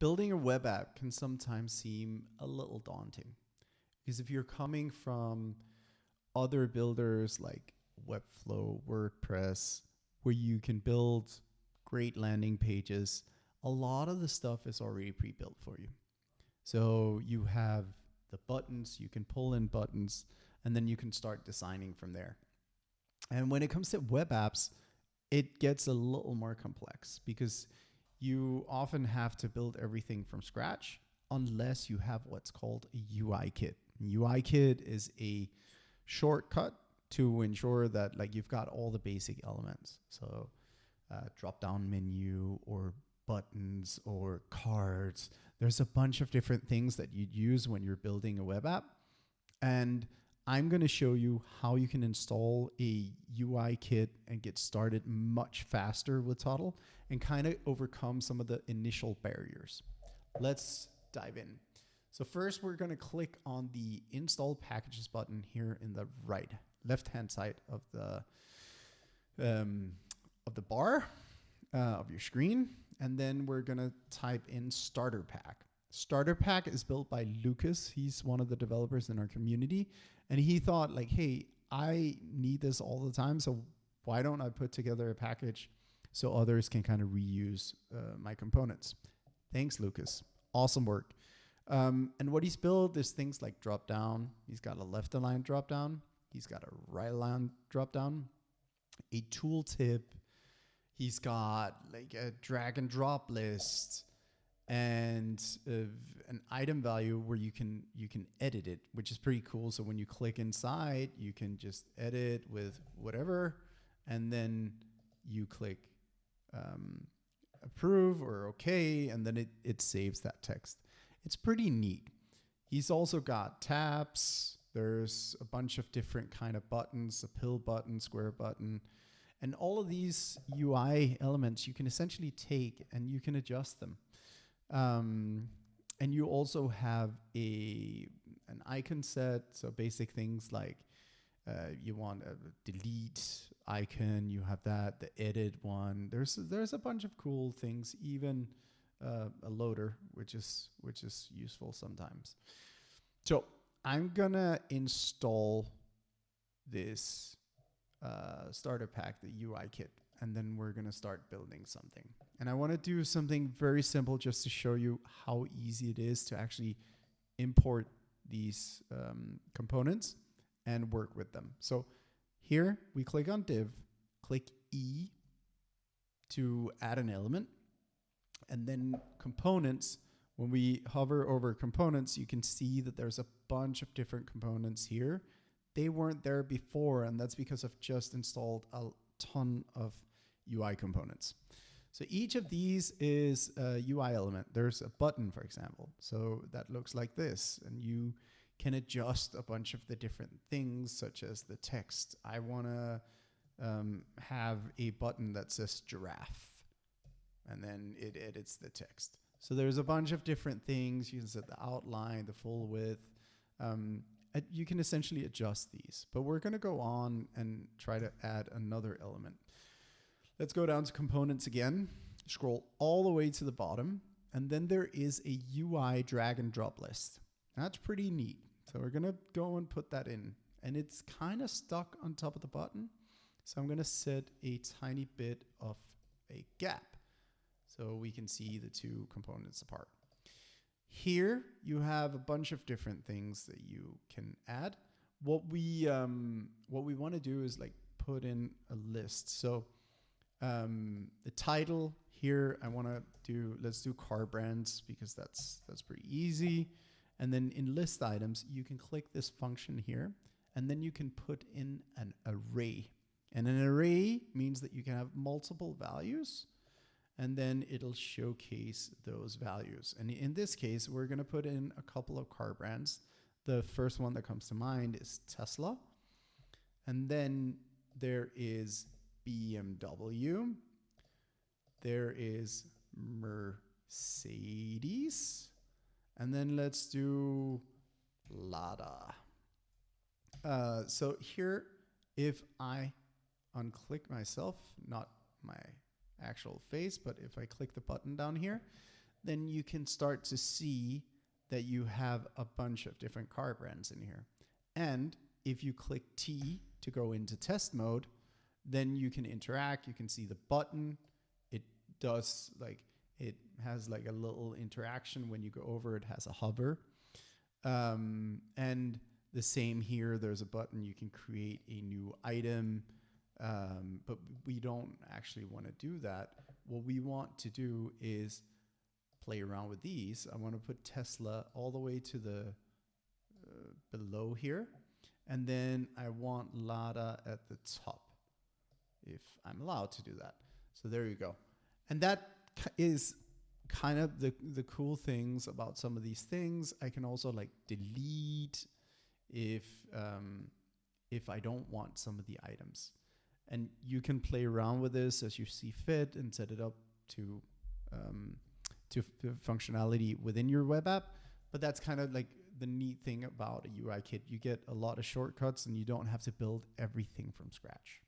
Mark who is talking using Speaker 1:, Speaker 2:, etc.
Speaker 1: building a web app can sometimes seem a little daunting, because if you're coming from other builders like Webflow, WordPress, where you can build great landing pages, a lot of the stuff is already pre-built for you. So you have the buttons, you can pull in buttons, and then you can start designing from there. And when it comes to web apps, it gets a little more complex because you often have to build everything from scratch unless you have what's called a UI kit. UI kit is a shortcut to ensure that like you've got all the basic elements. So drop down menu or buttons or cards. There's a bunch of different things that you'd use when you're building a web app. And I'm going to show you how you can install a UI kit and get started much faster with Toddle and kind of overcome some of the initial barriers. Let's dive in. So first, we're going to click on the Install Packages button here in the left-hand side of the bar of your screen, and then we're going to type in Starter Pack. Starter Pack is built by Lucas. He's one of the developers in our community, and he thought like, hey, I need this all the time, so why don't I put together a package so others can kind of reuse my components? Thanks, Lucas. Awesome work. And what he's built is things like drop down. He's got a left align drop down. He's got a right align drop down, a tooltip. He's got like a drag and drop list and an item value where you can edit it, which is pretty cool. So when you click inside, you can just edit with whatever, and then you click approve or okay, and then it saves that text. It's pretty neat. He's also got tabs. There's a bunch of different kind of buttons, a pill button, square button, and all of these UI elements you can essentially take and you can adjust them. And you also have an icon set, so basic things like you want a delete icon, you have that, the edit one. There's a bunch of cool things, even a loader, which is useful sometimes. So I'm gonna install this starter pack, the UI kit, and then we're gonna start building something. And I want to do something very simple just to show you how easy it is to actually import these components and work with them. So here we click on div, click E to add an element, and then components. When we hover over components, you can see that there's a bunch of different components here. They weren't there before, and that's because I've just installed a ton of UI components. So each of these is a UI element. There's a button, for example. So that looks like this, and you can adjust a bunch of the different things, such as the text. I want to have a button that says giraffe, and then it edits the text. So there's a bunch of different things. You can set the outline, the full width. You can essentially adjust these, but we're going to go on and try to add another element. Let's go down to components again, scroll all the way to the bottom, and then there is a UI drag and drop list. That's pretty neat. So we're going to go and put that in, and it's kind of stuck on top of the button. So I'm going to set a tiny bit of a gap so we can see the two components apart. Here you have a bunch of different things that you can add. What we want to do is like put in a list. So the title here, let's do car brands because that's pretty easy. And then in list items, you can click this function here, and then you can put in an array. And an array means that you can have multiple values, and then it'll showcase those values. And in this case, we're going to put in a couple of car brands. The first one that comes to mind is Tesla. And then there is BMW. There is Mercedes. And then let's do Lada. So here, if I unclick myself, not my actual face, but if I click the button down here, then you can start to see that you have a bunch of different car brands in here. And if you click T to go into test mode, then you can interact. You can see the button. It does it has like a little interaction when you go over. It has a hover. And the same here, there's a button. You can create a new item, but we don't actually want to do that. What we want to do is play around with these. I want to put Tesla all the way to the below here. And then I want Lada at the top, if I'm allowed to do that. So there you go. And that is kind of the cool things about some of these things. I can also like delete if I don't want some of the items. And you can play around with this as you see fit and set it up to functionality within your web app. But that's kind of like the neat thing about a UI kit. You get a lot of shortcuts and you don't have to build everything from scratch.